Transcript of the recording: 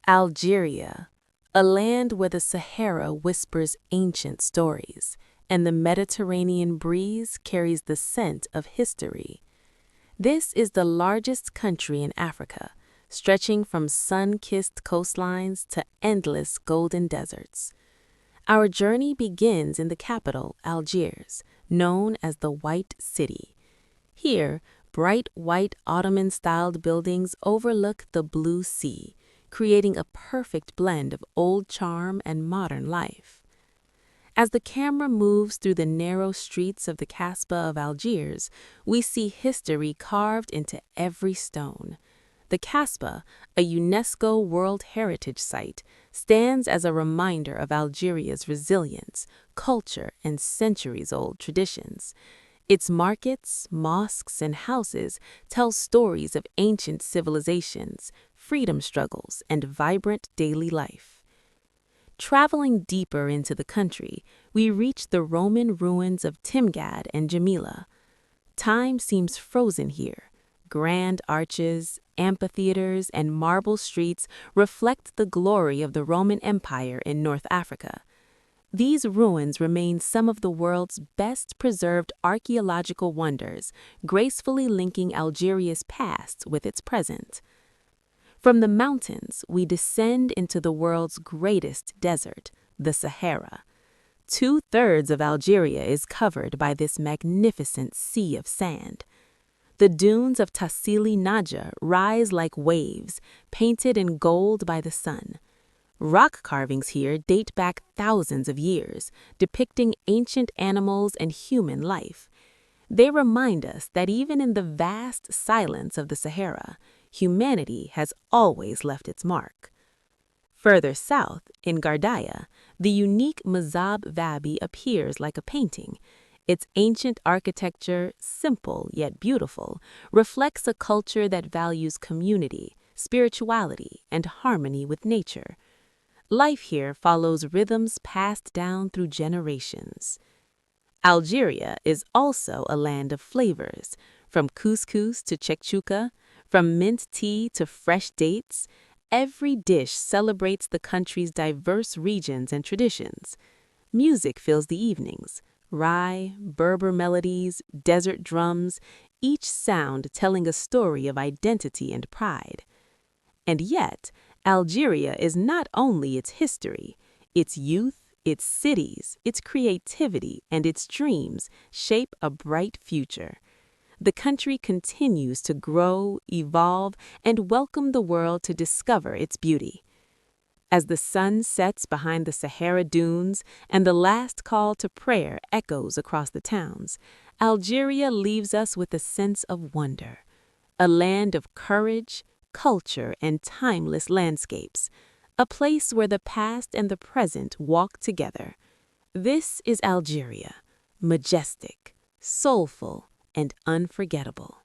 Algeria, a land where the Sahara whispers ancient stories and the Mediterranean breeze carries the scent of history. This is the largest country in Africa, stretching from sun-kissed coastlines to endless golden deserts. Our journey begins in the capital, Algiers, known as the White City. Here, bright white Ottoman-styled buildings overlook the blue sea, creating a perfect blend of old charm and modern life. As the camera moves through the narrow streets of the Casbah of Algiers, we see history carved into every stone. The Casbah, a UNESCO World Heritage Site, stands as a reminder of Algeria's resilience, culture, and centuries-old traditions. Its markets, mosques, and houses tell stories of ancient civilizations, freedom struggles, and vibrant daily life. Traveling deeper into the country, we reach the Roman ruins of Timgad and Djemila. Time seems frozen here. Grand arches, amphitheaters, and marble streets reflect the glory of the Roman Empire in North Africa. These ruins remain some of the world's best preserved archaeological wonders, gracefully linking Algeria's past with its present. From the mountains, we descend into the world's greatest desert, the Sahara. 2/3 of Algeria is covered by this magnificent sea of sand. The dunes of Tassili Naja rise like waves, painted in gold by the sun. Rock carvings here date back thousands of years, depicting ancient animals and human life. They remind us that even in the vast silence of the Sahara, humanity has always left its mark. Further south, in Gardaia, the unique Mazab Vabi appears like a painting. Its ancient architecture, simple yet beautiful, reflects a culture that values community, spirituality, and harmony with nature. Life here follows rhythms passed down through generations. Algeria is also a land of flavors, from couscous to chekchouka, from mint tea to fresh dates. Every dish celebrates the country's diverse regions and traditions. Music fills the evenings, rye, Berber melodies, desert drums, each sound telling a story of identity and pride. And yet, Algeria is not only its history, its youth, its cities, its creativity, and its dreams shape a bright future. The country continues to grow, evolve, and welcome the world to discover its beauty. As the sun sets behind the Sahara dunes and the last call to prayer echoes across the towns, Algeria leaves us with a sense of wonder, a land of courage, culture, and timeless landscapes, a place where the past and the present walk together. This is Algeria, majestic, soulful, and unforgettable.